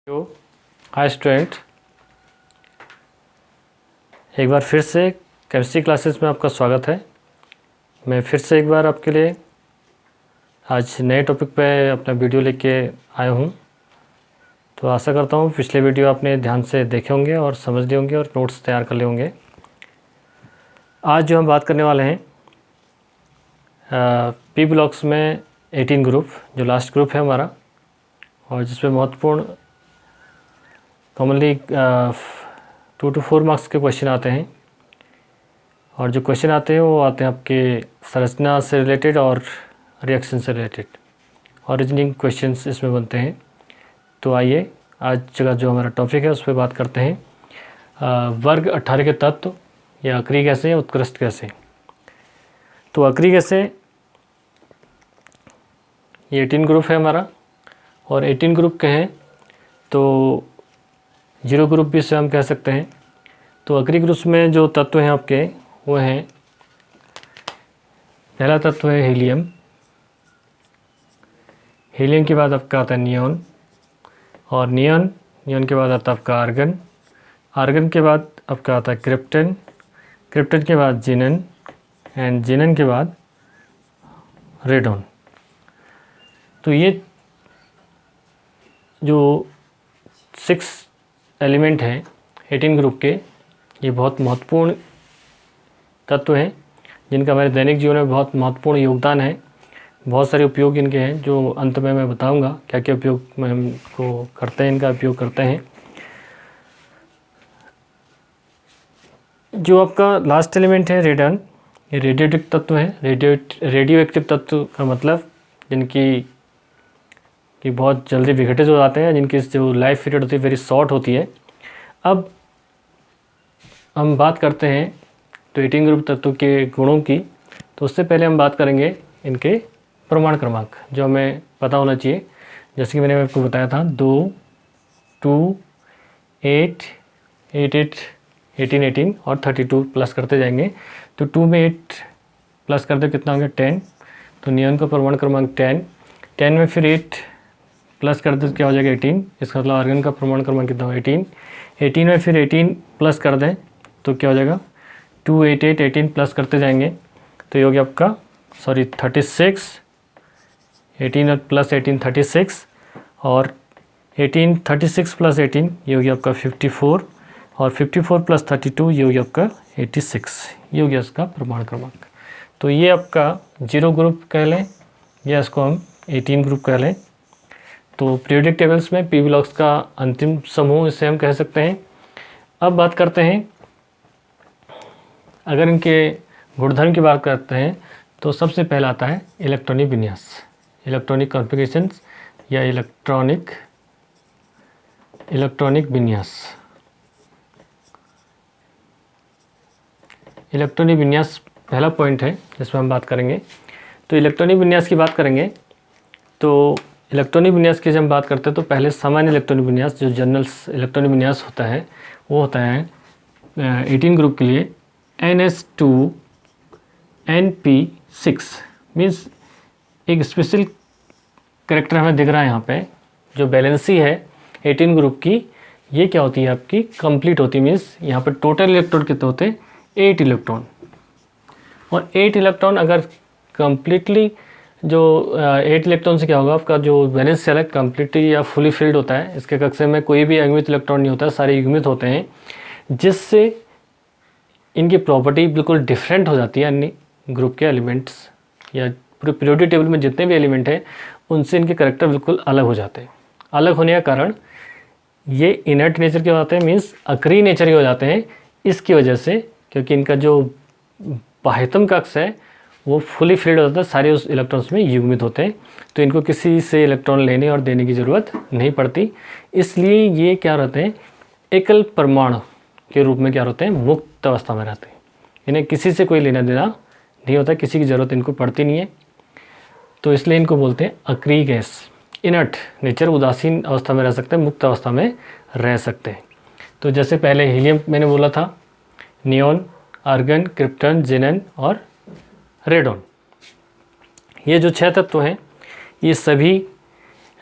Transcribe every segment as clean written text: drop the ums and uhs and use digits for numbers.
Hi student, एक बार फिर से केमिस्ट्री क्लासेस में आपका स्वागत है। मैं फिर से एक बार आपके लिए आज नए टॉपिक पे अपना वीडियो लेके आया हूँ। तो आशा करता हूँ पिछले वीडियो आपने ध्यान से देखे होंगे और समझ लिए होंगे और नोट्स तैयार कर लिए होंगे। आज जो हम बात करने वाले हैं पी ब्लॉक्स में 18 ग्रुप, जो लास्ट ग्रुप है हमारा, और जिसमें महत्वपूर्ण कॉमनली 2 to 4 मार्क्स के क्वेश्चन आते हैं। और जो क्वेश्चन आते हैं वो आते हैं आपके संरचना से रिलेटेड और रिएक्शन से रिलेटेड, और रीजनिंग क्वेश्चंस इसमें बनते हैं। तो आइए आज का जो हमारा टॉपिक है उस पर बात करते हैं। वर्ग 18 के तत्व या अक्रिय गैसें या उत्कृष्ट गैसें। तो अक्रिय गैसें ये 18 ग्रुप है हमारा, और 18 ग्रुप के हैं तो 0 ग्रुप भी इसे हम कह सकते हैं। तो अक्रिय ग्रुप में जो तत्व हैं आपके वो हैं, पहला तत्व है हीलियम। हीलियम के बाद आपका आता है नियॉन, और नियॉन के बाद आता है आपका आर्गन। आर्गन के बाद आपका आता है क्रिप्टन। क्रिप्टन के बाद जिनन, एंड जिनन के बाद रेडॉन। तो ये जो 6 एलिमेंट हैं 18 ग्रुप के, ये बहुत महत्वपूर्ण तत्व हैं जिनका हमारे दैनिक जीवन में बहुत महत्वपूर्ण योगदान है। बहुत सारे उपयोग इनके हैं जो अंत में मैं बताऊंगा क्या क्या उपयोग में हमको करते हैं, इनका उपयोग करते हैं। जो आपका लास्ट एलिमेंट है रेडन, ये रेडियो एक्टिव तत्व है। रेडियो एक्टिव तत्व का मतलब जिनकी कि बहुत जल्दी विघटित हो जाते हैं, जिनकी जो लाइफ पीरियड होती है वेरी शॉर्ट होती है। अब हम बात करते हैं तो 18 ग्रुप तत्व के गुणों की। तो उससे पहले हम बात करेंगे इनके परमाणु क्रमांक, जो हमें पता होना चाहिए। जैसे कि मैंने आपको बताया था 2, 2, 8, 8, 8, 18, 18 और 32 प्लस करते जाएंगे। तो 2 में 8 प्लस करते कितना हो गया 10। तो नियॉन का परमाणु क्रमांक 10। 10 में फिर 8 प्लस कर दे तो क्या हो जाएगा 18। इसका मतलब आर्गन का परमाणु क्रमांक कितना होगा 18। 18 में फिर 18 प्लस कर दें तो क्या हो जाएगा 2, 8, 8, 18 प्लस करते जाएंगे तो ये हो गया आपका 36। 18 और प्लस 18 36, और 18 36 प्लस 18 ये हो गया आपका 54, और 54 प्लस 32 ये हो गया आपका 86। ये हो गया इसका परमाणु क्रमांक। तो ये आपका 0 ग्रुप कह लें या इसको हम 18 ग्रुप कह लें। तो पीरियोडिक टेबल्स में पी ब्लॉक्स का अंतिम समूह इसे हम कह सकते हैं। अब बात करते हैं, अगर इनके गुणधर्म की बात करते हैं तो सबसे पहला आता है इलेक्ट्रॉनिक विन्यास, इलेक्ट्रॉनिक कॉन्फ़िगरेशंस या इलेक्ट्रॉनिक विन्यास। इलेक्ट्रॉनिक विन्यास पहला पॉइंट है जिसमें हम बात करेंगे। तो इलेक्ट्रॉनिक विन्यास की बात करेंगे तो इलेक्ट्रॉनिक विन्यास की जब हम बात करते हैं तो पहले सामान्य इलेक्ट्रॉनिक विन्यास, जो जनरल इलेक्ट्रॉनिक विन्यास होता है, वो होता है 18 ग्रुप के लिए NS2NP6। मीन्स एक स्पेशल करेक्टर हमें दिख रहा है यहाँ पे। जो बैलेंसी है 18 ग्रुप की, ये क्या होती है आपकी कंप्लीट होती है। मीन्स यहाँ पे टोटल इलेक्ट्रॉन कितने होते हैं 8 इलेक्ट्रॉन, और 8 इलेक्ट्रॉन अगर कंप्लीटली जो 8 इलेक्ट्रॉन से क्या होगा आपका जो वैलेंस शेल है कंप्लीटली या फुली फिल्ड होता है। इसके कक्षा में कोई भी अयुग्मित इलेक्ट्रॉन नहीं होता है, सारे युग्मित होते हैं, जिससे इनकी प्रॉपर्टी बिल्कुल डिफरेंट हो जाती है अन्य ग्रुप के एलिमेंट्स या पूरे पीरियोडिक टेबल में जितने भी एलिमेंट हैं उनसे इनके करेक्टर बिल्कुल अलग हो जाते हैं। अलग होने का कारण ये इनर्ट नेचर के हो जाते हैं, मीन्स अक्रिय नेचर के हो जाते हैं। इसकी वजह से क्योंकि इनका जो बाह्यतम कक्ष है वो फुली फिल्ड होता है, सारे उस इलेक्ट्रॉन्स में युग्मित होते हैं, तो इनको किसी से इलेक्ट्रॉन लेने और देने की ज़रूरत नहीं पड़ती। इसलिए ये क्या रहते हैं, एकल परमाणु के रूप में क्या रहते हैं, मुक्त अवस्था में रहते हैं। इन्हें किसी से कोई लेना देना नहीं होता, किसी की ज़रूरत इनको पड़ती नहीं है। तो इसलिए इनको बोलते हैं अक्रिय गैस। इनर्ट नेचर, उदासीन अवस्था में रह सकते हैं, मुक्त अवस्था में रह सकते हैं। तो जैसे पहले हीलियम मैंने बोला था, नियॉन, आर्गन, क्रिप्टन, जिनन और रेडॉन, ये जो 6 तत्व हैं ये सभी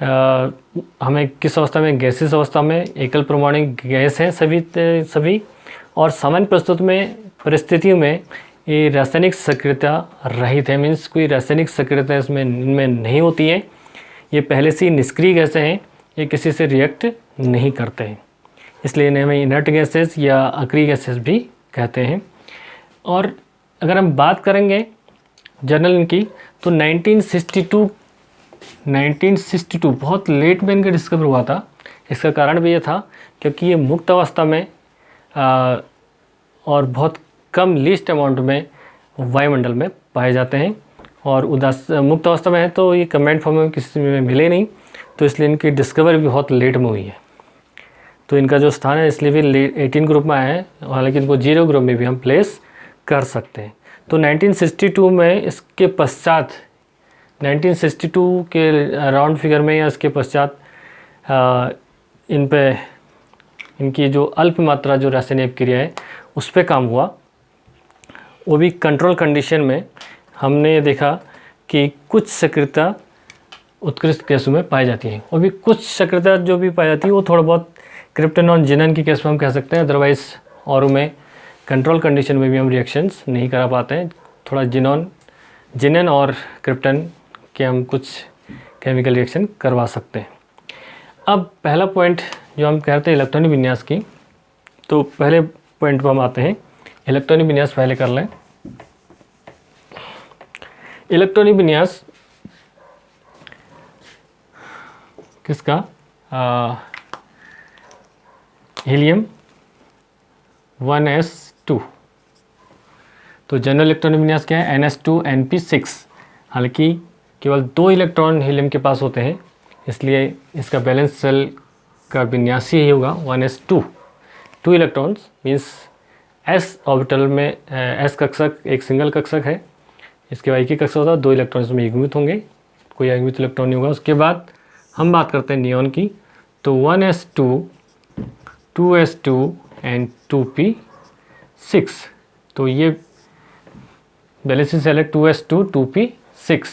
हमें किस अवस्था में, गैसेस अवस्था में एकल परमाणु गैस है सभी और सामान्य परिस्थितियों में ये रासायनिक सक्रियता रहित है, मीन्स कोई रासायनिक सक्रियता इनमें नहीं होती है। ये पहले से ही निष्क्रिय गैसें हैं, ये किसी से रिएक्ट नहीं करते हैं, इसलिए इन्हें हम इनर्ट गैसेस या अक्रिय गैसेस भी कहते हैं। और अगर हम बात करेंगे जनरल इनकी, तो 1962 बहुत लेट में इनका डिस्कवर हुआ था। इसका कारण भी ये था क्योंकि ये मुक्त अवस्था में और बहुत कम लीस्ट अमाउंट में वायुमंडल में पाए जाते हैं, और मुक्त अवस्था में है तो ये कंबाइंड फॉर्म में किसी में मिले नहीं, तो इसलिए इनकी डिस्कवरी भी बहुत लेट में हुई है। तो इनका जो स्थान है इसलिए भी 18 ग्रुप में आया है, हालांकि इनको 0 ग्रुप में भी हम प्लेस कर सकते हैं। तो 1962 में इसके पश्चात 1962 के राउंड फिगर में या इसके पश्चात इनकी जो अल्प मात्रा जो रासायनिक क्रिया है उस पर काम हुआ, वो भी कंट्रोल कंडीशन में। हमने देखा कि कुछ सक्रियता उत्कृष्ट गैसों में पाई जाती है, और भी कुछ सक्रियता जो भी पाई जाती है वो थोड़ा बहुत क्रिप्टन और जिनन की केस में हम कह सकते हैं, अदरवाइज़ और में कंट्रोल कंडीशन में भी हम रिएक्शंस नहीं करा पाते हैं। थोड़ा जिनन और क्रिप्टन के हम कुछ केमिकल रिएक्शन करवा सकते हैं। अब पहला पॉइंट जो हम कहते हैं इलेक्ट्रॉनिक विन्यास की, तो पहले पॉइंट पर हम आते हैं। इलेक्ट्रॉनिक विन्यास पहले कर लें। इलेक्ट्रॉनिक विन्यास किसका? Helium 1s2। तो जनरल इलेक्ट्रॉनिक विन्यास क्या है? NS2 Np6। हालांकि केवल 2 इलेक्ट्रॉन हीलियम के पास होते हैं, इसलिए इसका बैलेंस सेल का विन्यास ही होगा 1s2। 2 electrons means s orbital में s कक्षक एक सिंगल कक्षक है, इसके बाद एक ही कक्षक होता है, 2 इलेक्ट्रॉन्स में युग्मित होंगे, कोई युग्मित इलेक्ट्रॉन नहीं होगा। उसके बाद हम बात करते हैं नियॉन की, तो 1s2, 2s2 एंड 2p6। तो ये बैलेंसिंग सेल है 2s2 2p6।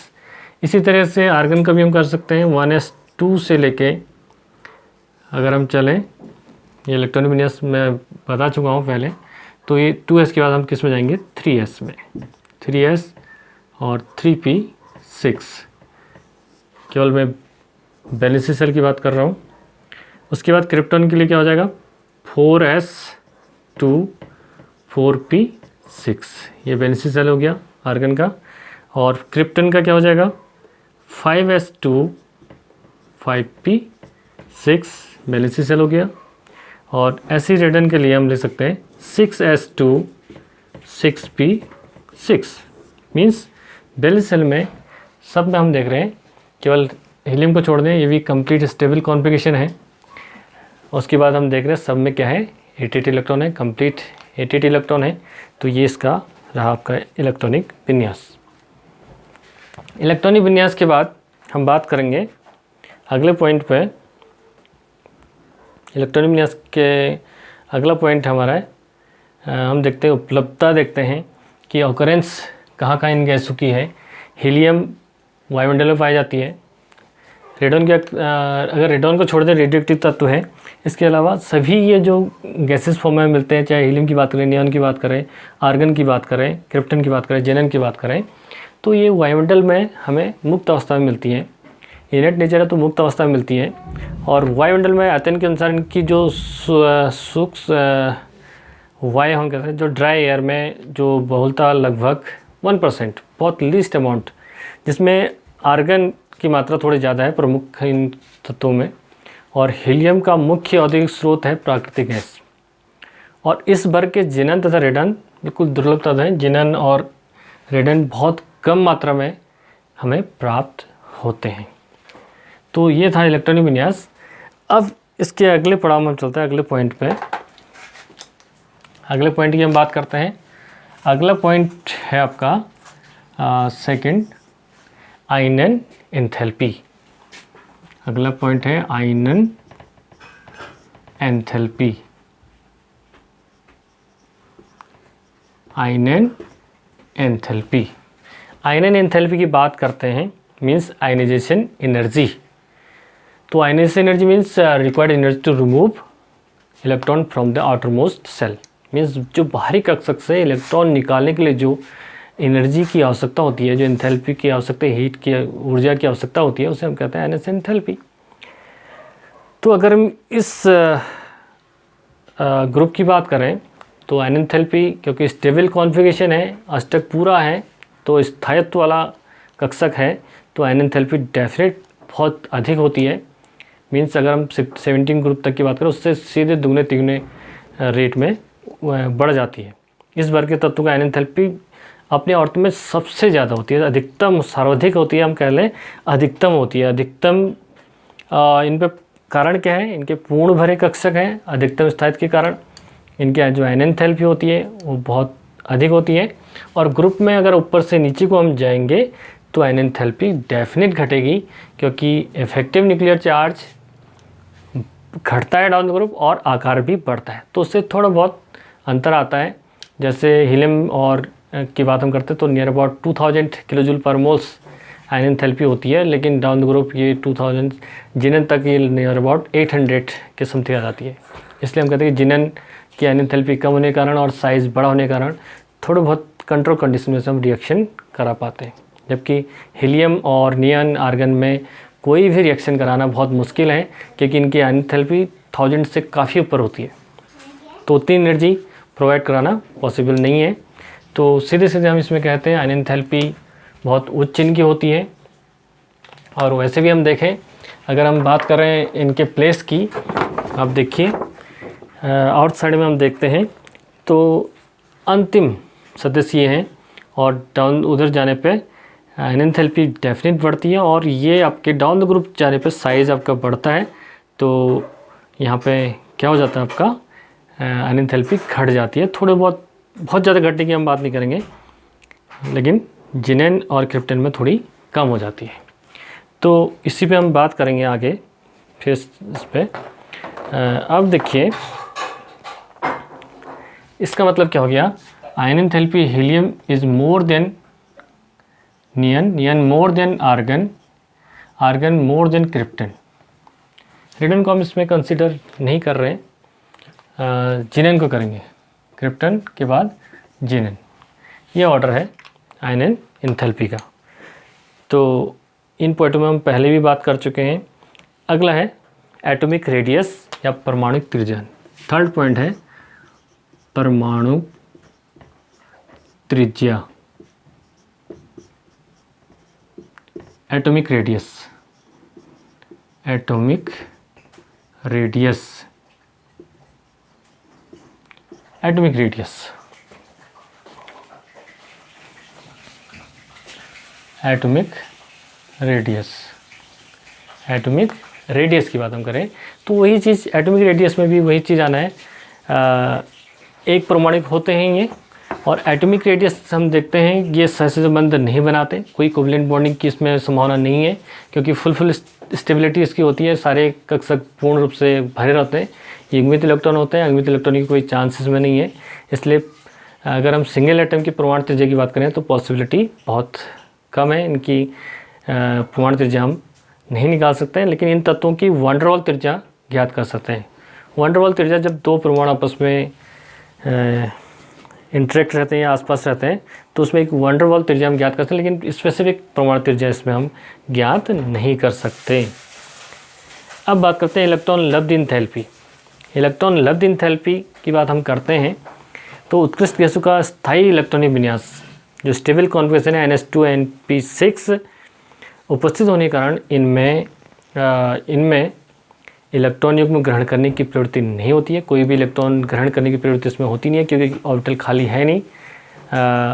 इसी तरह से आर्गन का भी हम कर सकते हैं। 1s2 से लेके अगर हम चलें, ये इलेक्ट्रॉनिक विन्यास मैं बता चुका हूँ पहले, तो ये 2s के बाद हम किस में जाएंगे? 3s में। 3s और 3p6, केवल मैं बैलेंसिंग सेल की बात कर रहा हूँ। उसके बाद क्रिप्टन के लिए क्या हो जाएगा? 4s2 4p6, ये बैलेंसिंग सेल हो गया आर्गन का। और क्रिप्टन का क्या हो जाएगा? 5s2 5p6, बैलेंसिंग सेल हो गया। और ऐसी रेडन के लिए हम ले सकते हैं 6s2 6p6, means balance cell में सब में हम देख रहे हैं, केवल हीलियम को छोड़ दें, ये भी कंप्लीट स्टेबल कॉन्फ़िगरेशन है। उसके बाद हम देख रहे हैं सब में क्या है? 88 इलेक्ट्रॉन है, कंप्लीट 88 इलेक्ट्रॉन है। तो ये इसका रहा आपका इलेक्ट्रॉनिक विन्यास। इलेक्ट्रॉनिक विन्यास के बाद हम बात करेंगे अगले पॉइंट पे। इलेक्ट्रॉनिक विन्यास के अगला पॉइंट हमारा है, हम देखते हैं उपलब्धता, देखते हैं कि ऑकरेंस कहाँ कहाँ इन गैसों की है। हीलियम वायुमंडल में पाई जाती है। रेडॉन के अगर रेडॉन को छोड़ दें, रेडियोएक्टिव तत्व है। इसके अलावा सभी ये जो गैसेस फॉर्म में मिलते हैं, चाहे हीलियम की बात करें, नियॉन की बात करें, आर्गन की बात करें, क्रिप्टन की बात करें, जेनन की बात करें, तो ये वायुमंडल में हमें मुक्त अवस्था में मिलती हैं। इनर्ट नेचर है तो मुक्त अवस्था में मिलती है। और वायुमंडल में अध्ययन के अनुसार इनकी जो सूक्ष्म वायु हम कहते हैं, जो ड्राई एयर में जो बहुलता लगभग 1%, बहुत लीस्ट अमाउंट, जिसमें आर्गन की मात्रा थोड़ी ज़्यादा है प्रमुख इन तत्वों में, और हीलियम का मुख्य औद्योगिक स्रोत है प्राकृतिक गैस। और इस वर्ग के जिनन तथा रेडन बिल्कुल दुर्लभ तत्व हैं। जिनन और रेडन बहुत कम मात्रा में हमें प्राप्त होते हैं। तो ये था इलेक्ट्रॉनिक विन्यास। अब इसके अगले पड़ाव में हम चलते हैं, अगले पॉइंट पे। अगले पॉइंट की हम बात करते हैं। अगला पॉइंट है आपका सेकंड, आयनन एंथैल्पी। अगला पॉइंट है आयनन एंथैल्पी। आयनन एंथैल्पी, आयनन एंथैल्पी की बात करते हैं, मीन्स आयनाइजेशन एनर्जी। तो ionisation energy means required energy to remove electron from the outermost shell, means जो बाहरी कक्षक से इलेक्ट्रॉन निकालने के लिए जो एनर्जी की आवश्यकता होती है, जो एंथैल्पी की आवश्यकता, हीट की ऊर्जा की आवश्यकता होती है, उसे हम कहते हैं आयनाइजेशन एंथैल्पी। तो अगर हम इस ग्रुप की बात करें तो एंथैल्पी क्योंकि स्टेबल कॉन्फ़िगरेशन है, अष्टक पूरा है, तो स्थायित्व वाला कक्षक है, तो एंथैल्पी डेफिनेट बहुत अधिक होती है। मीन्स अगर हम 17 ग्रुप तक की बात करें उससे सीधे दुगने तिगुने रेट में बढ़ जाती है। इस वर्ग के तत्वों का एंथैल्पी अपने औरत में सबसे ज़्यादा होती है, अधिकतम सर्वाधिक होती है, हम कह लें अधिकतम होती है। अधिकतम इन पर कारण क्या है, इनके पूर्ण भरे कक्षक हैं, अधिकतम स्थायित्व के कारण इनके जो एंथैल्पी होती है वो बहुत अधिक होती है। और ग्रुप में अगर ऊपर से नीचे को हम जाएंगे तो एंथैल्पी डेफिनेट घटेगी, क्योंकि इफेक्टिव न्यूक्लियर चार्ज घटता है डाउन द ग्रुप और आकार भी बढ़ता है, तो उससे थोड़ा बहुत अंतर आता है। जैसे हीलियम और की बात हम करते हैं तो नियर अबाउट 2000 किलो जूल पर मोल्स एंथैल्पी होती है, लेकिन डाउन द ग्रुप ये 2000 जिनन तक ये नियर अबाउट 800 के समथिंग आ जाती है। इसलिए हम कहते हैं कि जिनन की एंथैल्पी कम होने के कारण और साइज़ बड़ा होने के कारण थोड़े बहुत कंट्रोल कंडीशन में से हम रिएक्शन करा पाते हैं, जबकि हीलियम और नियन आर्गन में कोई भी रिएक्शन कराना बहुत मुश्किल है, क्योंकि इनकी एंथैल्पी 1000 से काफ़ी ऊपर होती है, तो उतनी एनर्जी प्रोवाइड कराना पॉसिबल नहीं है। तो सीधे सीधे हम इसमें कहते हैं एंथैल्पी बहुत उच्च इनकी होती है। और वैसे भी हम देखें, अगर हम बात करें इनके प्लेस की, आप देखिए आउट साइड में हम देखते हैं तो अंतिम सदस्य ये हैं, और डाउन उधर जाने पे एंथैल्पी डेफिनेट बढ़ती है, और ये आपके डाउन द ग्रुप जाने पे साइज़ आपका बढ़ता है। तो यहाँ पे क्या हो जाता है, आपका एंथैल्पी घट जाती है, थोड़े बहुत ज़्यादा घटने की हम बात नहीं करेंगे, लेकिन जिनेन और क्रिप्टन में थोड़ी कम हो जाती है। तो इसी पे हम बात करेंगे आगे फिर इस पे। अब देखिए इसका मतलब क्या हो गया, ion enthalpy helium is more than neon, neon more than argon, argon more than krypton. Radium को हम इसमें कंसिडर नहीं कर रहे हैं, जिनेन को करेंगे, क्रिप्टन के बाद जिनेन। ये ऑर्डर है आयन एंथैल्पी का। तो इन पॉइंटों में हम पहले भी बात कर चुके हैं। अगला है एटॉमिक रेडियस या परमाणु त्रिज्या। थर्ड पॉइंट है परमाणु त्रिज्या, atomic radius, atomic radius, atomic radius, atomic radius, atomic radius की बात हम करें तो वही चीज़ एटॉमिक रेडियस में भी वही चीज़ आना है। एक परमाणु होते हैं ये, और एटॉमिक रेडियस हम देखते हैं ये सहसंबंध संबंध नहीं बनाते, कोई कोवलेंट बॉन्डिंग की इसमें संभावना नहीं है, क्योंकि फुल स्टेबिलिटी इसकी होती है, सारे कक्षक पूर्ण रूप से भरे रहते हैं। युग्मित इलेक्ट्रॉन होते हैं, अयुग्मित इलेक्ट्रॉन की कोई चांसेस में नहीं है। इसलिए अगर हम सिंगल एटम की परमाणु त्रिज्या की बात करें तो पॉसिबिलिटी बहुत कम है, इनकी परमाणु त्रिज्या हम नहीं निकाल सकते हैं। लेकिन इन तत्वों की वैन डेर वाल्स त्रिज्या ज्ञात कर सकते हैं। वैन डेर वाल्स त्रिज्या जब दो परमाणु आपस में इंटरेक्ट रहते हैं या आसपास रहते हैं तो उसमें एक वैन डेर वाल्स त्रिज्या हम ज्ञात कर सकते हैं, लेकिन स्पेसिफिक परमाणु त्रिज्या इसमें हम ज्ञात नहीं कर सकते। अब बात करते हैं इलेक्ट्रॉन लब्ध एंथैल्पी। इलेक्ट्रॉन लब्ध एंथैल्पी की बात हम करते हैं तो उत्कृष्ट गैसों का स्थायी इलेक्ट्रॉनिक विन्यास जो स्टेबल कॉन्फ़िगरेशन है NH2 उपस्थित होने के कारण इनमें इलेक्ट्रॉन युग्म ग्रहण करने की प्रवृत्ति नहीं होती है। कोई भी इलेक्ट्रॉन ग्रहण करने की प्रवृत्ति इसमें होती नहीं है, क्योंकि ऑर्बिटल खाली है नहीं।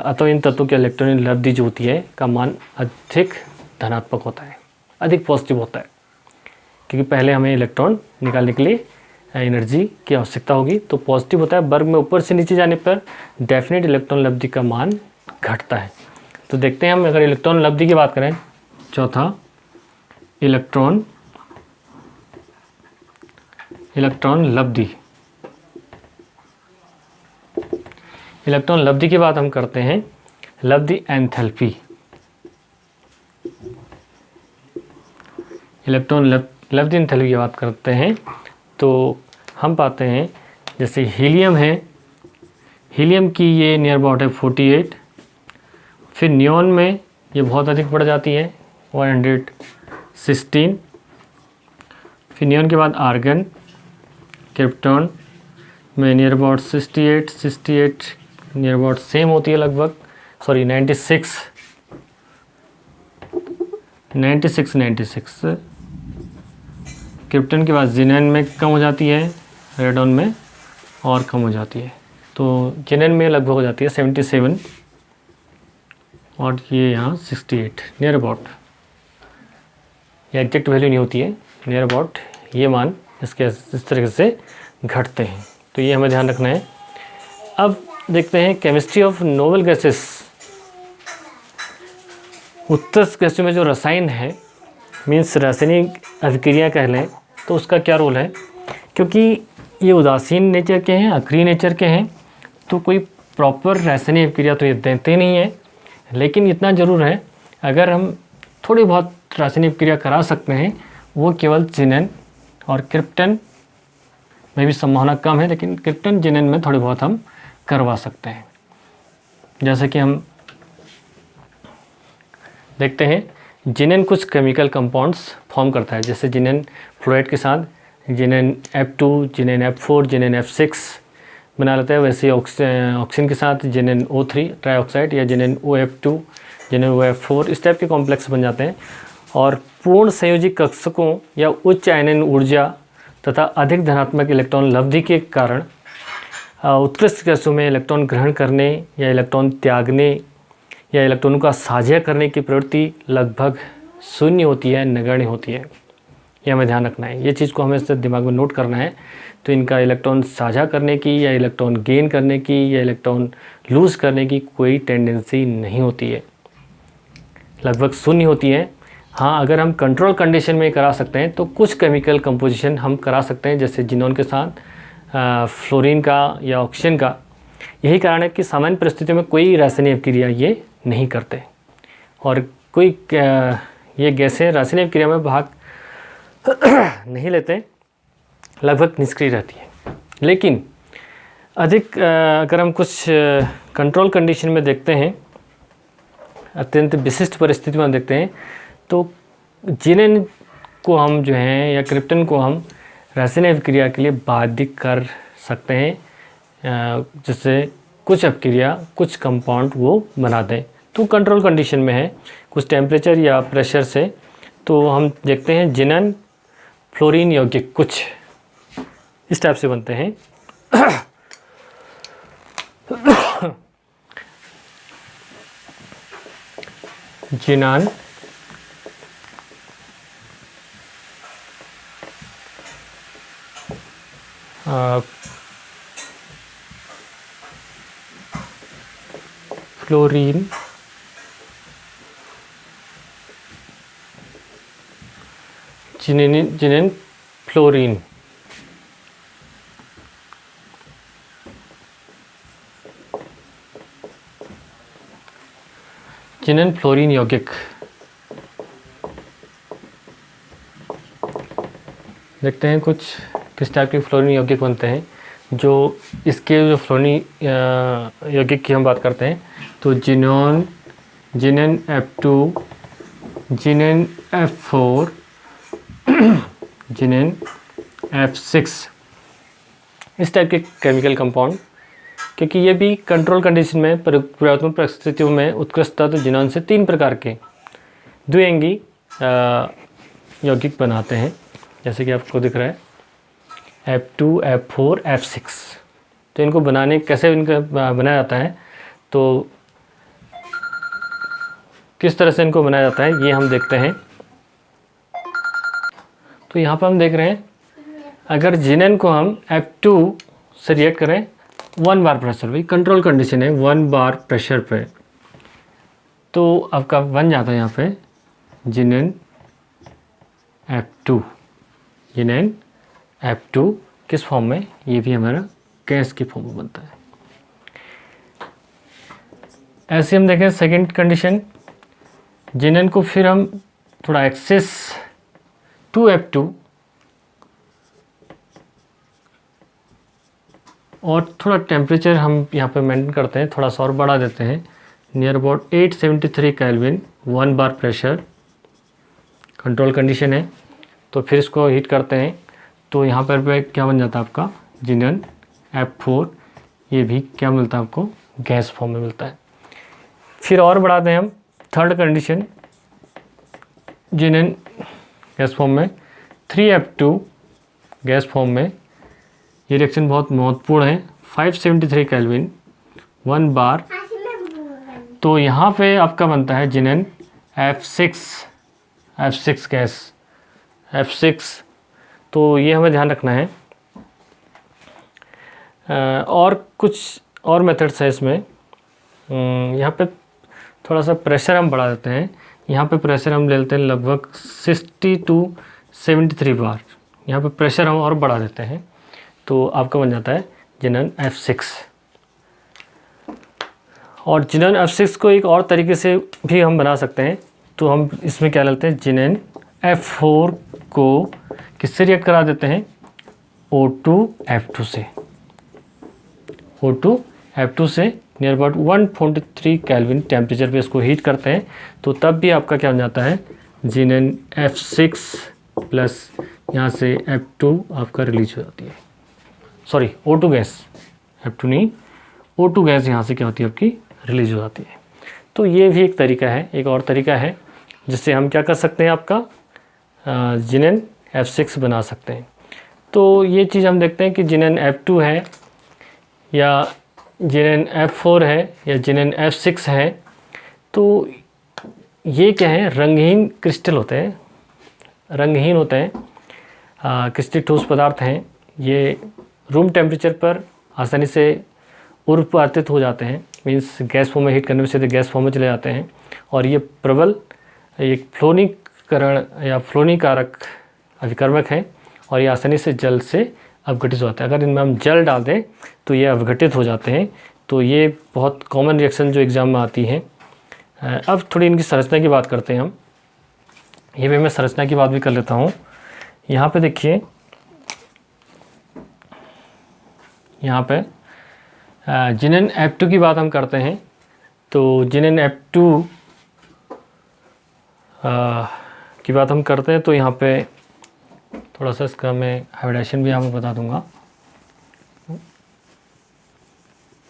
अतः इन तत्वों की इलेक्ट्रॉनिक लब्धि जो होती है का मान अधिक धनात्मक होता है, अधिक पॉजिटिव होता है, क्योंकि पहले हमें इलेक्ट्रॉन निकालने के लिए एनर्जी की आवश्यकता होगी, तो पॉजिटिव होता है। वर्ग में ऊपर से नीचे जाने पर डेफिनेट इलेक्ट्रॉन लब्धि का मान घटता है। तो देखते हैं हम अगर इलेक्ट्रॉन लब्धि की बात करें, चौथा इलेक्ट्रॉन लब्धि। इलेक्ट्रॉन लब्धि की बात हम करते हैं, लब्धि एंथैल्पी। इलेक्ट्रॉन लफ्ज़ एंथैल्पी की बात करते हैं तो हम पाते हैं जैसे हीलियम है, हीलियम की ये नियर अबाउट है 48, फिर नियॉन में ये बहुत अधिक बढ़ जाती है 116, फिर नियॉन के बाद आर्गन, क्रिप्टॉन में near about 68 near about same होती है लगभग, सॉरी 96 क्रिप्टन के बाद जिनेन में कम हो जाती है, रेडॉन में और कम हो जाती है, तो जिनेन में लगभग हो जाती है 77 और ये यहाँ 68 नियर अबाउट, ये एग्जैक्ट वैल्यू नहीं होती है, नियर अबाउट ये मान इसके इस तरीके से घटते हैं, तो ये हमें ध्यान रखना है। अब देखते हैं केमिस्ट्री ऑफ नोबल गैसेस, उत्कृष्ट गैसों में जो रसायन है मीन्स रासायनिक अभिक्रिया कह लें तो उसका क्या रोल है, क्योंकि ये उदासीन नेचर के हैं, अक्रिय नेचर के हैं, तो कोई प्रॉपर रासायनिक अभिक्रिया तो ये देते नहीं है, लेकिन इतना ज़रूर है अगर हम थोड़ी बहुत रासायनिक अभिक्रिया करा सकते हैं, वो केवल जिनेन और क्रिप्टन में भी संभावना कम है, लेकिन क्रिप्टन जिनेन में थोड़ी बहुत हम करवा सकते हैं। जैसे कि हम देखते हैं जिनेन कुछ केमिकल कंपाउंड्स फॉर्म करता है, जैसे जिनेन फ्लोराइड के साथ जिनेन F2, जिनेन F4, जिनेन F6 बना लेता है, वैसे ऑक्सीजन के साथ जिनेन O3 ट्राईऑक्साइड या जिनेन OF2, जिनेन OF4 इस टाइप के कॉम्प्लेक्स बन जाते हैं। और पूर्ण संयोजी कक्षकों या उच्च आयनन ऊर्जा तथा अधिक धनात्मक इलेक्ट्रॉन लब्धि के कारण उत्कृष्ट गैसों में इलेक्ट्रॉन ग्रहण करने या इलेक्ट्रॉन त्यागने या इलेक्ट्रॉनों का साझा करने की प्रवृत्ति लगभग शून्य होती है, नगण्य होती है। ये हमें ध्यान रखना है, ये चीज़ को हमें इससे दिमाग में नोट करना है। तो इनका इलेक्ट्रॉन साझा करने की या इलेक्ट्रॉन गेन करने की या इलेक्ट्रॉन लूज़ करने की कोई टेंडेंसी नहीं होती है, लगभग शून्य होती है। हाँ, अगर हम कंट्रोल कंडीशन में करा सकते हैं तो कुछ केमिकल कंपोजिशन हम करा सकते हैं, जैसे जिनोन के साथ फ्लोरीन का या ऑक्सीजन का। यही कारण है कि सामान्य परिस्थितियों में कोई रासायनिक क्रिया ये नहीं करते और कोई ये गैसें रासायनिक क्रिया में भाग नहीं लेते, लगभग निष्क्रिय रहती है। लेकिन अधिक अगर हम कुछ कंट्रोल कंडीशन में देखते हैं, अत्यंत विशिष्ट परिस्थिति में देखते हैं, तो जिनेन को हम जो हैं या क्रिप्टन को हम रासायनिक अभिक्रिया के लिए बाध्य कर सकते हैं, जिससे कुछ अभिक्रिया कुछ कंपाउंड वो बना दें। तो कंट्रोल कंडीशन में है, कुछ टेम्परेचर या प्रेशर से, तो हम देखते हैं जिनेन फ्लोरीन यौगिक कुछ इस टाइप से बनते हैं। जिनान फ्लोरीन जिनेन फ्लोरीन जिनेन फ्लोरीन यौगिक देखते हैं कुछ किस टाइप के फ्लोरीन यौगिक बनते हैं। जो इसके जो फ्लोरीन यौगिक की हम बात करते हैं तो जिनेन F2, जिनेन F4, जिनेन F6 इस टाइप के केमिकल कंपाउंड, क्योंकि ये भी कंट्रोल कंडीशन में प्रयोगात्मक परिस्थितियों में उत्कृष्टता तो जिनोन से 3 प्रकार के द्विअंगी यौगिक बनाते हैं, जैसे कि आपको दिख रहा है F2, F4, F6। तो इनको बनाने कैसे इनका बनाया जाता है, तो किस तरह से इनको बनाया जाता है ये हम देखते हैं। तो यहाँ पर हम देख रहे हैं, अगर जिनेन को हम F2 से रिएक्ट करें 1 बार प्रेशर, भाई कंट्रोल कंडीशन है 1 बार प्रेशर पे, तो आपका बन जाता है यहाँ पे जिनेन F2, जिनेन F2 किस फॉर्म में, ये भी हमारा गैस की फॉर्म में बनता है। ऐसे हम देखें सेकंड कंडीशन, जिनेन को फिर हम थोड़ा एक्सेस 2F2 और थोड़ा टेम्परेचर हम यहाँ पे मेंटेन करते हैं, थोड़ा सा और बढ़ा देते हैं, near about 873 kelvin, 1 bar pressure, control condition है। तो फिर इसको हीट करते हैं तो यहाँ पर क्या बन जाता है आपका जिनन F4, ये भी क्या मिलता है आपको गैस फॉर्म में मिलता है। फिर और बढ़ाते हैं हम थर्ड कंडीशन जिनन गैस फॉर्म में, 3F2 गैस फॉर्म में। ये रिएक्शन बहुत महत्वपूर्ण है, 573 केल्विन, 1 बार। तो यहाँ पे आपका बनता है जिनन F6 गैस, F6। तो ये हमें ध्यान रखना है। और कुछ और मेथड्स है इसमें। यहाँ पे थोड़ा सा प्रेशर हम बढ़ा देते हैं, यहाँ पे प्रेशर हम ले लेते हैं लगभग 60 to 73 बार, यहाँ पे प्रेशर हम और बढ़ा देते हैं तो आपका बन जाता है जिनन F6। और जिनन F6 को एक और तरीके से भी हम बना सकते हैं। तो हम इसमें क्या लेते हैं, जिनन F4 को किससे रिएक्ट करा देते हैं, O2F2 से, O2F2 से नियर अबाउट 143 केल्विन टेम्परेचर पे इसको हीट करते हैं। तो तब भी आपका क्या बन जाता है, जिनन F6 प्लस यहाँ से F2 आपका रिलीज हो जाती है, सॉरी O2 गैस, F2 नहीं, O2 गैस यहाँ से क्या होती है आपकी रिलीज हो जाती है। तो ये भी एक तरीका है, एक और तरीका है जिससे हम क्या कर सकते हैं, आपका जिनन F6 बना सकते हैं। तो ये चीज़ हम देखते हैं कि जिनन F2 है या जिनन F4 है या जिनन F6 है, तो ये क्या है, रंगहीन क्रिस्टल होते हैं, रंगहीन होते हैं, क्रिस्टल ठोस पदार्थ हैं। ये रूम टेम्परेचर पर आसानी से उर्वपातित हो जाते हैं, मीन्स गैस फॉर्म में हीट करने से गैस फॉर्म में चले जाते हैं। और ये प्रबल एक फ्लोनीकरण या फ्लोनीकारक अभिकर्मक है और ये आसानी से जल से अवघटित हो जाते हैं। अगर इनमें हम जल डाल दें तो ये अवघटित हो जाते हैं। तो ये बहुत कॉमन रिएक्शन जो एग्ज़ाम में आती हैं। अब थोड़ी इनकी संरचना की बात करते हैं हम। ये भी मैं संरचना की बात भी कर लेता हूँ। यहाँ पे देखिए, यहाँ पे जिनन F2 की बात हम करते हैं। तो जिनन F2 की बात हम करते हैं तो यहाँ पे थोड़ा सा इसका मैं हाइब्रिडाइजेशन भी आपको बता दूंगा।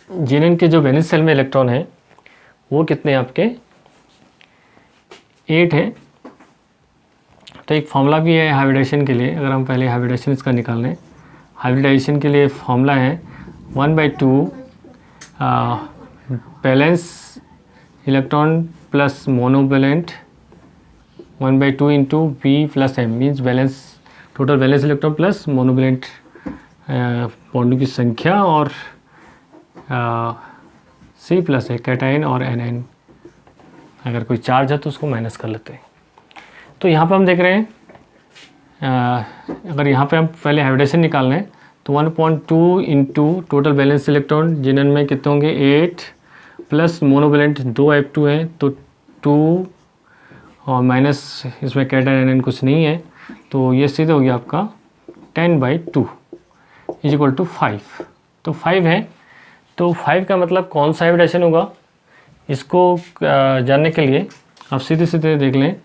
जिनन के जो वैलेंस शेल में इलेक्ट्रॉन है वो कितने आपके 8 हैं। तो एक फॉर्मूला भी है हाइब्रिडाइजेशन के लिए। अगर हम पहले हाइब्रिडाइजेशन इसका निकाल लें, हाइब्रिडाइजेशन के लिए फॉर्मूला है 1/2 balance electron plus monovalent 1/2 into V plus M, means balance total balance electron plus monovalent बॉन्डों की संख्या और C प्लस है कैटायन और एनायन। अगर कोई चार्ज है तो उसको माइनस कर लेते हैं। तो यहाँ पर हम देख रहे हैं, अगर यहाँ पे हम पहले हाइब्रिडेशन निकाल लें तो 1.2 इंटू टोटल बैलेंस इलेक्ट्रॉन जिनन में कितने होंगे 8 प्लस मोनोवैलेंट 2F2 है तो 2 और माइनस इसमें कैटायन एनायन कुछ नहीं है तो ये सीधे हो गया आपका 10/2 इज इक्वल टू 5। तो 5 है, तो 5 का मतलब कौन सा हाइब्रिडेशन होगा, इसको जानने के लिए आप सीधे सीधे देख लें,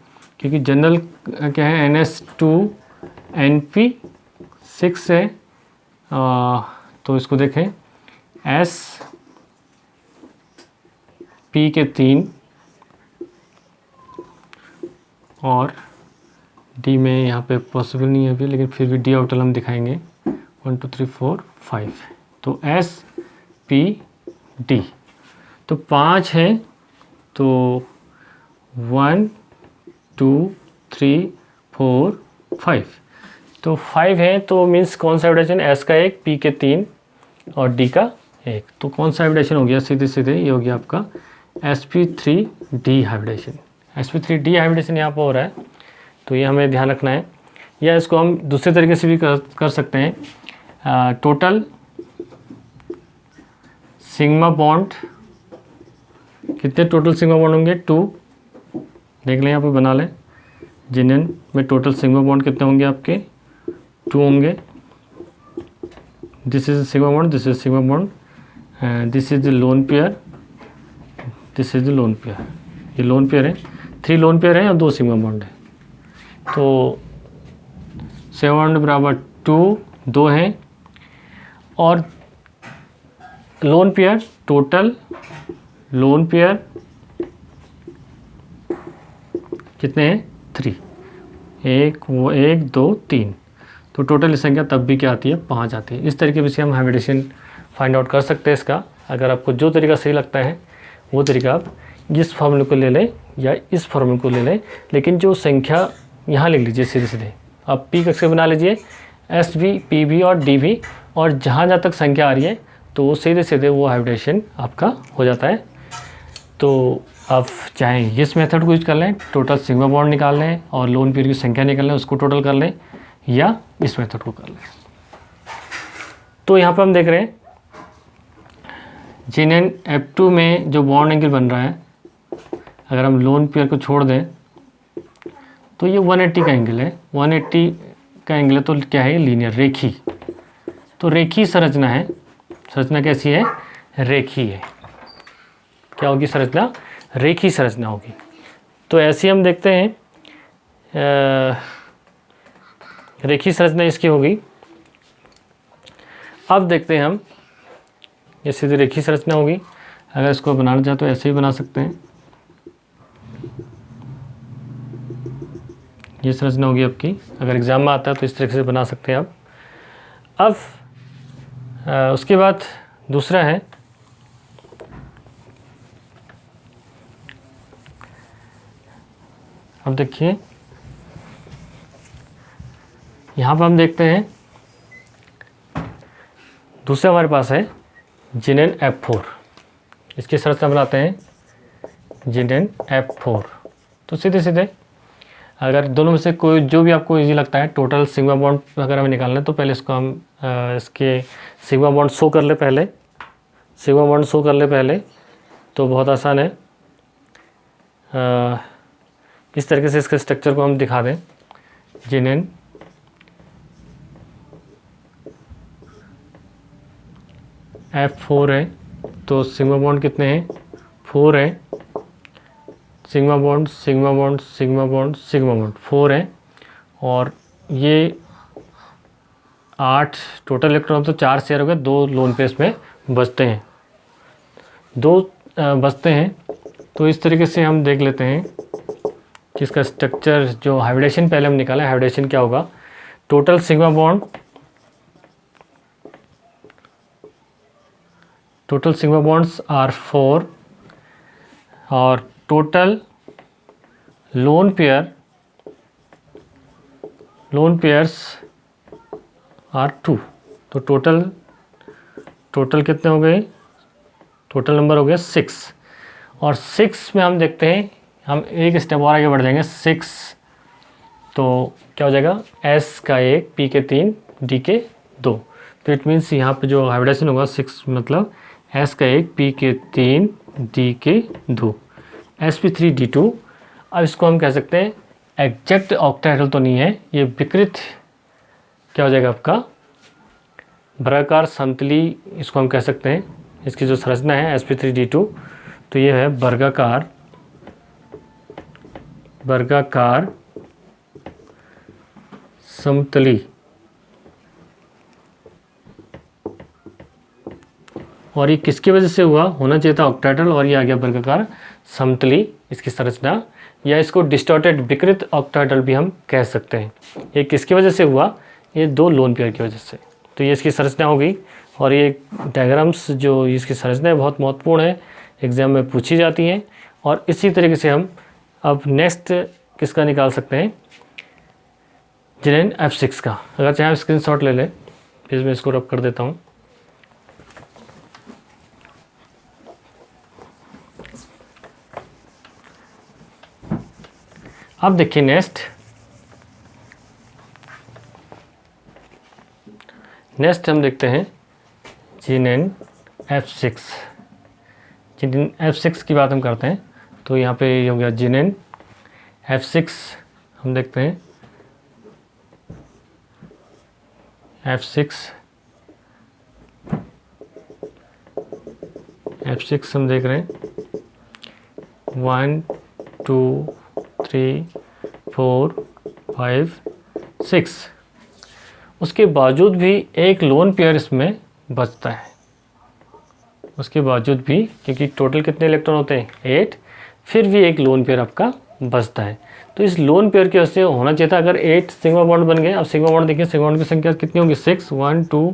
क्योंकि जनरल क्या है NS2NP6 है। तो इसको देखें SP के 3 और D में यहाँ पे पॉसिबल नहीं है अभी, लेकिन फिर भी D ऑर्बिटल हम दिखाएंगे 1 2 3 4 5। तो SPD तो 5 है, तो 1 2 3 4 5, तो 5 है। तो मीन्स कौन सा हाइब्रिडेशन, S का 1, P के 3 और D का 1। तो कौन सा हाइब्रिडेशन हो गया, सीधे सीधे ये हो गया आपका sp3d हाइब्रिडेशन। sp3d हाइब्रिडेशन यहाँ पर हो रहा है, तो ये हमें ध्यान रखना है। या इसको हम दूसरे तरीके से भी कर सकते हैं, टोटल सिग्मा बॉन्ड, कितने टोटल सिग्मा बॉन्ड होंगे 2, देख लें यहाँ पे बना लें। जिनेन में टोटल सिग्मा बॉन्ड कितने होंगे आपके, 2 होंगे। This is sigma bond, this is sigma bond, this is the lone pair, this is the lone pair. ये लोन पेयर है, 3 लोन पेयर है और 2 सिग्मा बॉन्ड है। तो सिग्मा बॉन्ड बराबर 2 हैं और lone pair, total lone pair कितने हैं, 3, 1 2 3। तो टोटल संख्या तब भी क्या आती है, 5 आती है। इस तरीके से हम हाइब्रिडेशन फाइंड आउट कर सकते हैं इसका। अगर आपको जो तरीका सही लगता है वो तरीका आप इस फॉर्मूले को ले लें या इस फॉर्मूले को ले लें, लेकिन जो संख्या यहाँ लिख लीजिए सीधे सीधे। आप पी कक्ष बना लीजिए, एस भी, पी भी और डी भी, और जहाँ तक संख्या आ रही है तो सीधे सीधे वो हाइब्रिडेशन आपका हो जाता है। तो आप चाहे इस मेथड को यूज कर लें, टोटल सिग्मा बॉन्ड निकाल लें और लोन पेयर की संख्या निकाल लें, उसको टोटल कर लें, या इस मेथड को कर लें। तो यहाँ पर हम देख रहे हैं जिनेन F2 में जो बॉन्ड एंगल बन रहा है, अगर हम लोन पेयर को छोड़ दें तो ये 180 का एंगल है। 180 का एंगल है तो क्या है, लीनियर, रेखी। तो रेखी संरचना है। संरचना कैसी है, रेखी है। क्या होगी संरचना, रेखी संरचना होगी। तो ऐसी हम देखते हैं रेखी संरचना इसकी होगी। अब देखते हैं हम, ये सीधी रेखी संरचना होगी। अगर इसको बनाना चाहे तो ऐसे ही बना सकते हैं। ये संरचना होगी आपकी, अगर एग्जाम में आता है तो इस तरीके से बना सकते हैं आप। अब उसके बाद दूसरा है, अब देखिए यहाँ पर हम देखते हैं दूसरा हमारे पास है जिनेन F4। इसकी संरचना बनाते हैं जिनेन F4। तो सीधे सीधे अगर दोनों में से कोई जो भी आपको इजी लगता है, टोटल सिग्मा बॉन्ड अगर हमें निकालना है तो पहले इसको हम इसके सिग्मा बॉन्ड शो कर ले पहले, सिग्मा बॉन्ड शो कर ले पहले, तो बहुत आसान है। इस तरीके से इसके स्ट्रक्चर को हम दिखा दें। जिनेन F4 है तो सिग्मा बॉन्ड कितने हैं, 4 है। Sigma bond sigma bond sigma bond sigma bond 4 है, और ये 8 टोटल इलेक्ट्रॉन, तो 4 शेयर हो गए, 2 लोन पेयर्स में बचते हैं, 2 बचते हैं। तो इस तरीके से हम देख लेते हैं कि इसका स्ट्रक्चर, जो हाइब्रिडेशन पहले हम निकालें, हाइब्रिडेशन क्या होगा, total sigma bond, total sigma bonds are 4 और टोटल लोन पेयर्स आर 2। तो टोटल कितने हो गए, टोटल नंबर हो गया 6। और 6 में हम देखते हैं, हम एक स्टेप और आगे बढ़ जाएंगे। 6 तो क्या हो जाएगा, S का 1, P के 3, D के 2। तो इट मीन्स यहाँ पे जो हाइब्रिडेशन होगा 6 मतलब S का 1, P के 3, D के 2, sp3d2। अब इसको हम कह सकते हैं एग्जैक्ट ऑक्टाहेड्रल तो नहीं है, ये विकृत क्या हो जाएगा आपका, वर्गाकार समतली, इसको हम कह सकते हैं। इसकी जो संरचना है sp3d2, तो ये है वर्गाकार समतली, और ये किसकी वजह से हुआ, होना चाहिए था ऑक्टाहेड्रल, और ये आ गया वर्गाकार समतली इसकी संरचना, या इसको डिस्टॉर्टेड विकृत ऑक्टाहेड्रल भी हम कह सकते हैं। ये किसकी वजह से हुआ, ये 2 लोन पेयर की वजह से। तो ये इसकी संरचना होगी, और ये डायग्राम्स जो इसकी संरचना है बहुत महत्वपूर्ण है, एग्जाम में पूछी जाती हैं। और इसी तरीके से हम अब नेक्स्ट किसका निकाल सकते हैं, जिनेन F6 का। अगर चाहे स्क्रीनशॉट ले लें, फिर मैं इसको रब कर देता हूँ। अब देखिए नेक्स्ट हम देखते हैं जिनेन F6। जिनेन F6 की बात हम करते हैं, तो यहाँ पे ये हो गया जिनेन F6 हम देखते हैं F6 हम देख रहे हैं 1 2 3 4 5 6। उसके बावजूद भी एक लोन पेयर इसमें बचता है, उसके बावजूद भी, क्योंकि टोटल कितने इलेक्ट्रॉन होते हैं 8, फिर भी एक लोन पेयर आपका बचता है। तो इस लोन पेयर की वजह से होना चाहिए था अगर 8 सिग्मा बॉन्ड बन गए। अब सिग्मा बॉन्ड देखिए, सिग्मा बॉन्ड की संख्या कितनी होगी 6, 1 2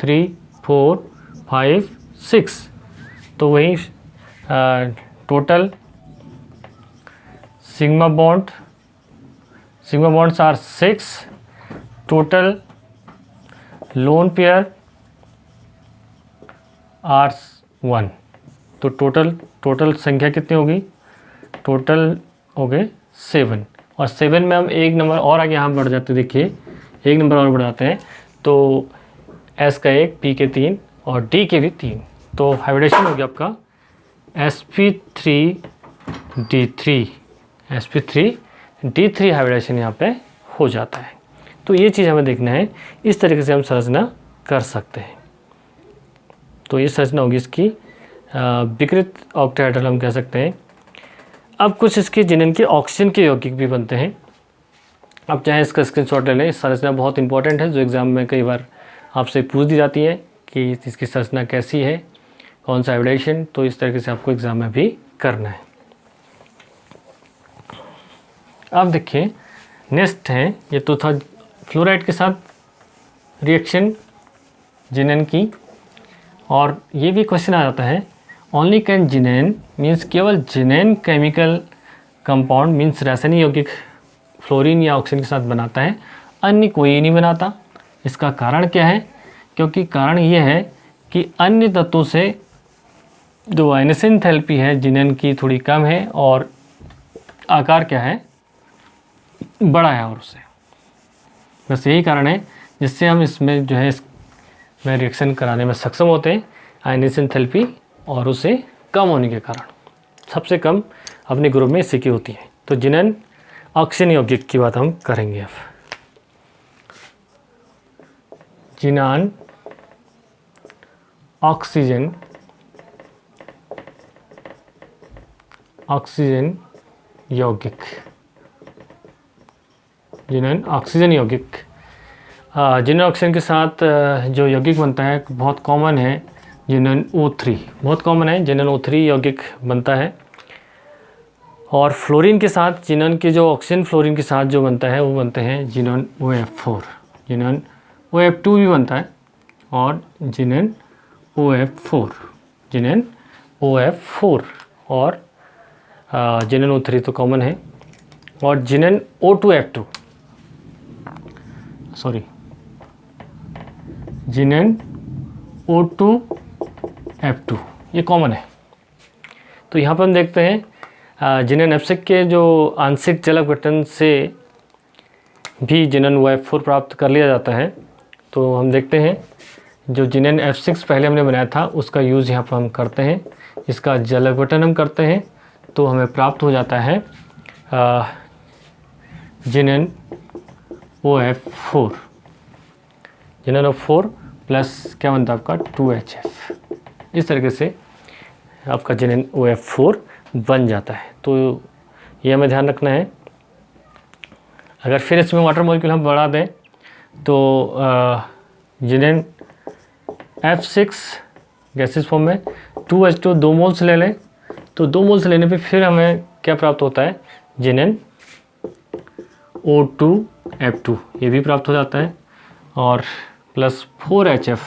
3 4 5 6। तो वही total sigma bonds are 6, total lone pair are 1। तो टोटल संख्या कितनी होगी, टोटल हो गए 7। और 7 में हम एक नंबर और आगे यहाँ बढ़ जाते हैं, देखिए एक नंबर और बढ़ जाते हैं। तो S का 1, P के 3 और D के भी 3। तो हाइब्रिडेशन हो गया आपका sp3d3 हाइब्रिडेशन यहाँ पे हो जाता है। तो ये चीज़ हमें देखना है, इस तरीके से हम संरचना कर सकते हैं। तो ये संरचना होगी इसकी विकृत ऑक्टाहेड्रल हम कह सकते हैं। अब कुछ इसके जिनन के ऑक्सीजन के यौगिक भी बनते हैं। अब चाहे इसका स्क्रीनशॉट ले लें, इस संरचना बहुत इंपॉर्टेंट है, जो एग्ज़ाम में कई बार आपसे पूछ दी जाती है कि इसकी संरचना कैसी है, कौन सा हाइब्रिडेशन। तो इस तरीके से आपको एग्ज़ाम में भी करना है। अब देखिए नेक्स्ट है, ये तो था फ्लोराइड के साथ रिएक्शन जिनन की। और ये भी क्वेश्चन आ जाता है, ओनली कैन जिनेन मीन्स केवल जिनेन केमिकल कंपाउंड मीन्स रासायनिक यौगिक फ्लोरीन या ऑक्सीजन के साथ बनाता है, अन्य कोई नहीं बनाता। इसका कारण क्या है, क्योंकि कारण ये है कि अन्य तत्वों से जो आयनेशन एंथैल्पी है जिनेन की थोड़ी कम है और आकार क्या है बड़ा है और उससे, बस यही कारण है जिससे हम इसमें जो है इसमें रिएक्शन कराने में सक्षम होते हैं। आयनेशन एंथैल्पी और उसे कम होने के कारण, सबसे कम अपने ग्रुप में इसी की होती है। तो जिनेन ऑक्सीजन यौगिक की बात हम करेंगे। अब जिनान ऑक्सीजन यौगिक, जिनेन ऑक्सीजन यौगिक। जिनेन ऑक्सीजन के साथ जो यौगिक बनता है बहुत कॉमन है, जिनेन O3 बहुत कॉमन है, जिनेन O3 यौगिक बनता है। और फ्लोरीन के साथ जिनेन के जो ऑक्सीजन फ्लोरीन के साथ जो बनता है वो बनते हैं जिनेन OF4, जिनेन OF2 भी बनता है और जिनेन OF4 और जिनेन O3 तो कॉमन है। और जिनेन O2F2 जिनेन O2F2 ये कॉमन है। तो यहाँ पर हम देखते हैं जिनेन F6 के जो आंशिक जल अपघटन से भी जिनेन OF4 प्राप्त कर लिया जाता है। तो हम देखते हैं जो जिनेन F6 पहले हमने बनाया था उसका यूज़ यहाँ पर हम करते हैं, इसका जल अपघटन हम करते हैं तो हमें प्राप्त हो जाता है जिनेन OF4। जिनेन OF4 प्लस क्या बनता है आपका 2HF। इस तरीके से आपका जिनेन OF4 बन जाता है। तो ये हमें ध्यान रखना है। अगर फिर इसमें वाटर मॉलिक्यूल हम बढ़ा दें तो जिनेन F6 गैसेस फॉर्म में 2H2 2 मोल्स ले लें, तो 2 मोल्स लेने पे फिर हमें क्या प्राप्त होता है जिनेन O2F2 ये भी प्राप्त हो जाता है। और प्लस 4HF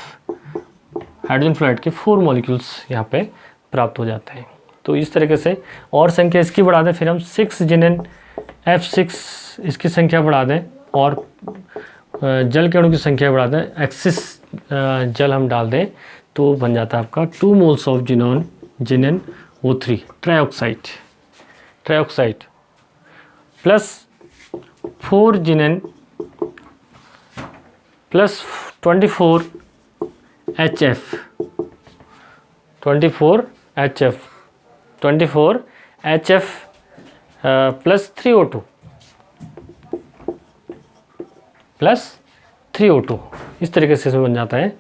हाइड्रोजन फ्लोराइड के 4 मॉलिक्यूल्स यहाँ पे प्राप्त हो जाते हैं। तो इस तरीके से और संख्या इसकी बढ़ा दें, फिर हम 6 जिनेन F6 इसकी संख्या बढ़ा दें और जल के अणु की संख्या बढ़ा दें, एक्सिस जल हम डाल दें तो बन जाता है आपका 2 moles of xenon O3 trioxide plus 4 xenon plus 24HF plus 3O2 plus 3O2, इस तरीके से इसमें बन जाता है।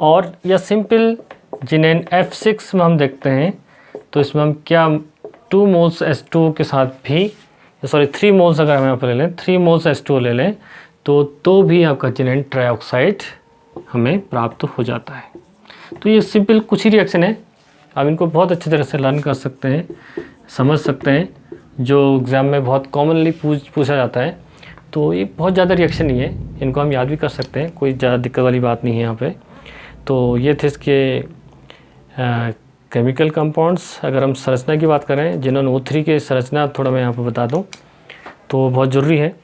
और या सिंपल जिनेन F6 में हम देखते हैं तो इसमें हम क्या 2 मोल्स H2 के साथ भी, सॉरी 3 मोल्स अगर हम यहाँ पर ले लें, 3 मोल्स H2 ले लें तो भी आपका जिनेन ट्राइऑक्साइड हमें प्राप्त हो जाता है। तो ये सिंपल कुछ ही रिएक्शन है, आप इनको बहुत अच्छी तरह से लर्न कर सकते हैं, समझ सकते हैं, जो एग्ज़ाम में बहुत कॉमनली पूछा जाता है। तो ये बहुत ज़्यादा रिएक्शन नहीं है, इनको हम याद भी कर सकते हैं, कोई ज़्यादा दिक्कत वाली बात नहीं है यहाँ पे। तो ये थे इसके केमिकल कंपाउंड्स। अगर हम संरचना की बात करें, जिनोन O3 के संरचना थोड़ा मैं यहाँ पर बता दूँ तो बहुत ज़रूरी है।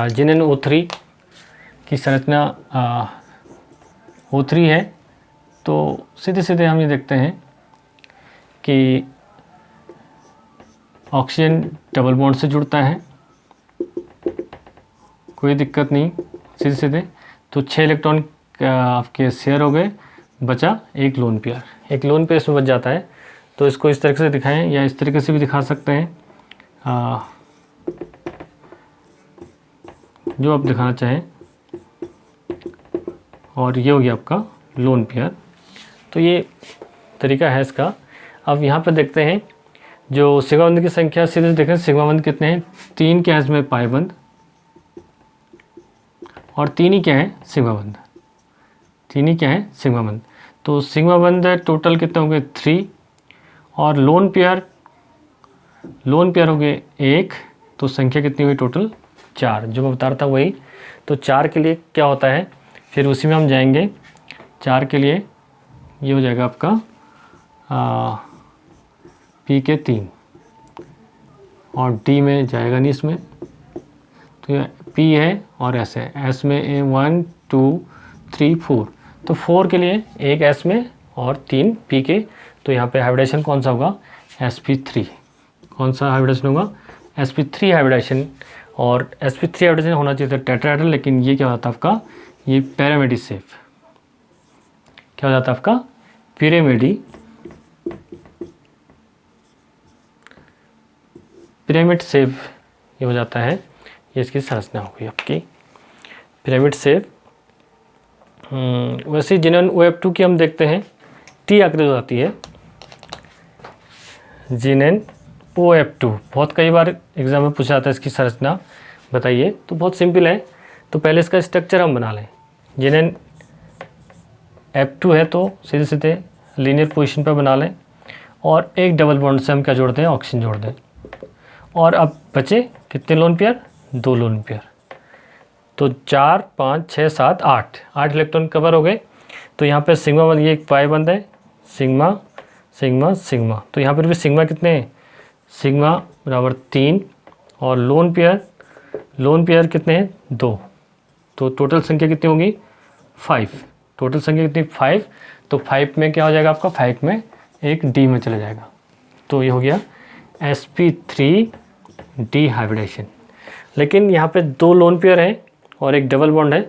जिनोन O3 की संरचना O3 है तो सीधे सीधे हम ये देखते हैं कि ऑक्सीजन डबल बॉन्ड से जुड़ता है, कोई दिक्कत नहीं, सीधे सीधे। तो 6 इलेक्ट्रॉन आपके शेयर हो गए, बचा एक लोन पेयर, एक लोन पेयर इसमें बच जाता है। तो इसको इस तरीके से दिखाएं या इस तरीके से भी दिखा सकते हैं, जो आप दिखाना चाहें। और ये हो गया आपका लोन पेयर। तो ये तरीका है इसका। अब यहाँ पर देखते हैं जो सिग्मा बंध की संख्या, सीधे देखें सिग्मा बंध कितने हैं, 3 क्या है इसमें पाई बंध, और 3 ही क्या है सिग्मा बंध, 3 ही क्या है सिग्मा बंध। तो सिग्मा बंध टोटल कितने हो गए 3, और लोन पेयर हो गए 1, तो संख्या कितनी हुई टोटल 4, जो मैं बता रहा था वही। तो 4 के लिए क्या होता है, फिर उसी में हम जाएंगे। 4 के लिए ये हो जाएगा आपका P के 3, और D में जाएगा नहीं इसमें, तो ये P है और S है, S में 1 2 3 4, तो 4 के लिए एक S में और 3 P के। तो यहाँ पे हाइब्रिडेशन कौन सा होगा, sp3, कौन सा हाइब्रिडेशन होगा, sp3 हाइब्रिडेशन। और sp3 हाइब्रिडेशन होना चाहिए था टेट्राहेड्रल, लेकिन ये क्या होता है आपका, ये पैरामेडी सेफ, क्या हो जाता है आपका पिरामिड सेफ, ये हो जाता है। ये इसकी संरचना हो गई आपकी पिरामिड सेफ। वैसे जिनोन OF2 की हम देखते हैं T आकृति हो जाती है, जिनोन OF2 बहुत कई बार एग्जाम में पूछा जाता है इसकी संरचना बताइए। तो बहुत सिंपल है, तो पहले इसका स्ट्रक्चर हम बना लें। जिनोन F2 है तो सीधे सीधे लीनियर पोजीशन पर बना लें, और एक डबल बॉन्ड से हम क्या जोड़ दें, ऑक्सीजन जोड़ दें। और अब बचे कितने लोन पेयर, 2 लोन पेयर। तो 4 5 6 7 8 इलेक्ट्रॉन कवर हो गए। तो यहाँ पे सिग्मा बंध, ये एक पाई बंध है, सिग्मा सिग्मा सिग्मा। तो यहाँ पर भी सिग्मा कितने हैं, सिग्मा बराबर 3, और लोन पेयर कितने हैं 2। तो टोटल संख्या कितनी होगी 5, टोटल संख्या कितनी 5। तो 5 में क्या हो जाएगा आपका, 5 में एक D में चला जाएगा। तो ये हो गया sp3D हाइब्रिडेशन। लेकिन यहाँ पे 2 लोन पेयर है और एक डबल बॉन्ड है,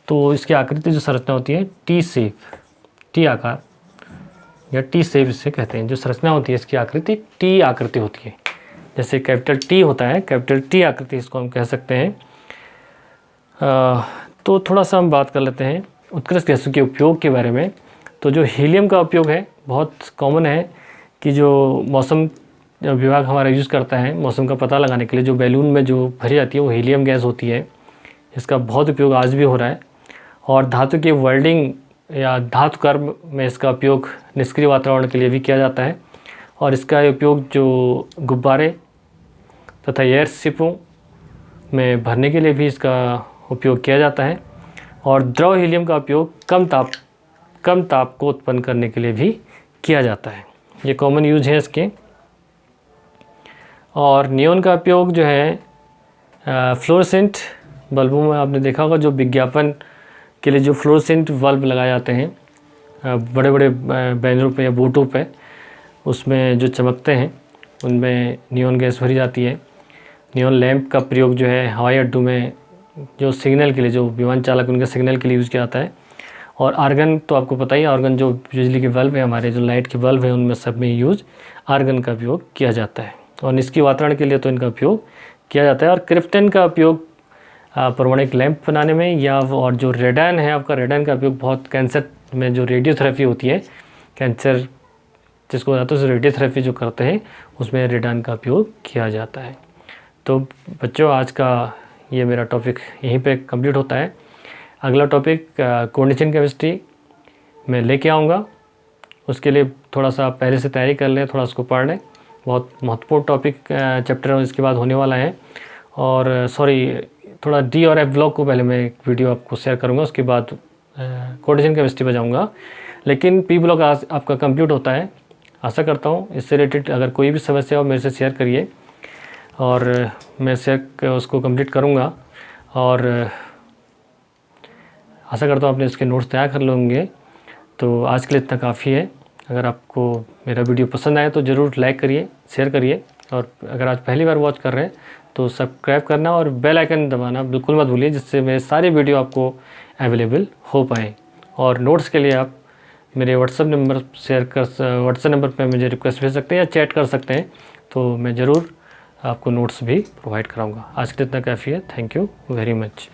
तो इसकी आकृति जो संरचना होती है टी शेप, टी आकार या टी शेप इसे कहते हैं। जो संरचना होती है इसकी आकृति टी आकृति होती है, जैसे कैपिटल टी होता है, कैपिटल टी आकृति इसको हम कह सकते हैं। तो थोड़ा सा हम बात कर लेते हैं उत्कृष्ट गैसों के उपयोग के बारे में। तो जो हीलियम का उपयोग है बहुत कॉमन है, कि जो मौसम विभाग हमारा यूज़ करता है मौसम का पता लगाने के लिए, जो बैलून में जो भरी जाती है वो हीलियम गैस होती है। इसका बहुत उपयोग आज भी हो रहा है। और धातु की वेल्डिंग या धातु कर्म में इसका उपयोग निष्क्रिय वातावरण के लिए भी किया जाता है। और इसका उपयोग जो गुब्बारे तथा एयरशिपों में भरने के लिए भी इसका उपयोग किया जाता है। और द्रव हीलियम का उपयोग कम ताप को उत्पन्न करने के लिए भी किया जाता है। ये कॉमन यूज है इसके। और नियोन का उपयोग जो है फ्लोरोसेंट बल्बों में आपने देखा होगा, जो विज्ञापन के लिए जो फ्लोरोसेंट बल्ब लगाए जाते हैं बड़े बड़े बैनरों पे या बोर्डों पे, उसमें जो चमकते हैं उनमें नियोन गैस भरी जाती है। नियोन लैंप का प्रयोग जो है हवाई अड्डों में जो सिग्नल के लिए, जो विमान चालक उनके सिग्नल के लिए यूज़ किया जाता है। और आर्गन तो आपको पता ही, आर्गन जो बिजली के बल्ब है हमारे, जो लाइट के बल्ब है उनमें सब में यूज आर्गन का उपयोग किया जाता है। और निष्क्रिय वातावरण के लिए तो इनका उपयोग किया जाता है। और क्रिप्टन का उपयोग परमाणिक लैंप बनाने में, या और जो रेडान है आपका, रेडान का उपयोग बहुत कैंसर में जो रेडियोथेरेपी होती है, कैंसर जिसको जाते हैं रेडियोथेरेपी जो करते हैं उसमें रेडान का उपयोग किया जाता है। तो बच्चों आज का ये मेरा टॉपिक यहीं पे कंप्लीट होता है। अगला टॉपिक कोऑर्डिनेशन केमिस्ट्री मैं लेके आऊँगा, उसके लिए थोड़ा सा पहले से तैयारी कर लें, थोड़ा उसको पढ़ लें। बहुत महत्वपूर्ण टॉपिक चैप्टर इसके बाद होने वाला है। और थोड़ा डी और एफ ब्लॉक को पहले मैं एक वीडियो आपको शेयर करूँगा, उसके बाद कोऑर्डिनेशन केमिस्ट्री पर जाऊँगा। लेकिन पी ब्लॉक आज आपका कंप्लीट होता है। आशा करता हूँ इससे रिलेटेड अगर कोई भी समस्या हो मेरे से शेयर करिए, और मैं उसको कंप्लीट करूँगा। और आशा करता हूँ आपने इसके नोट्स तैयार कर लेंगे। तो आज के लिए इतना काफ़ी है। अगर आपको मेरा वीडियो पसंद आए तो ज़रूर लाइक करिए, शेयर करिए, और अगर आज पहली बार वॉच कर रहे हैं तो सब्सक्राइब करना और बेल आइकन दबाना बिल्कुल मत भूलिए, जिससे मेरे सारे वीडियो आपको अवेलेबल हो पाए। और नोट्स के लिए आप मेरे व्हाट्सएप नंबर पर मुझे रिक्वेस्ट भेज सकते हैं या चैट कर सकते हैं, तो मैं ज़रूर आपको नोट्स भी प्रोवाइड कराऊंगा। आज के लिए इतना काफ़ी है। Thank you very much.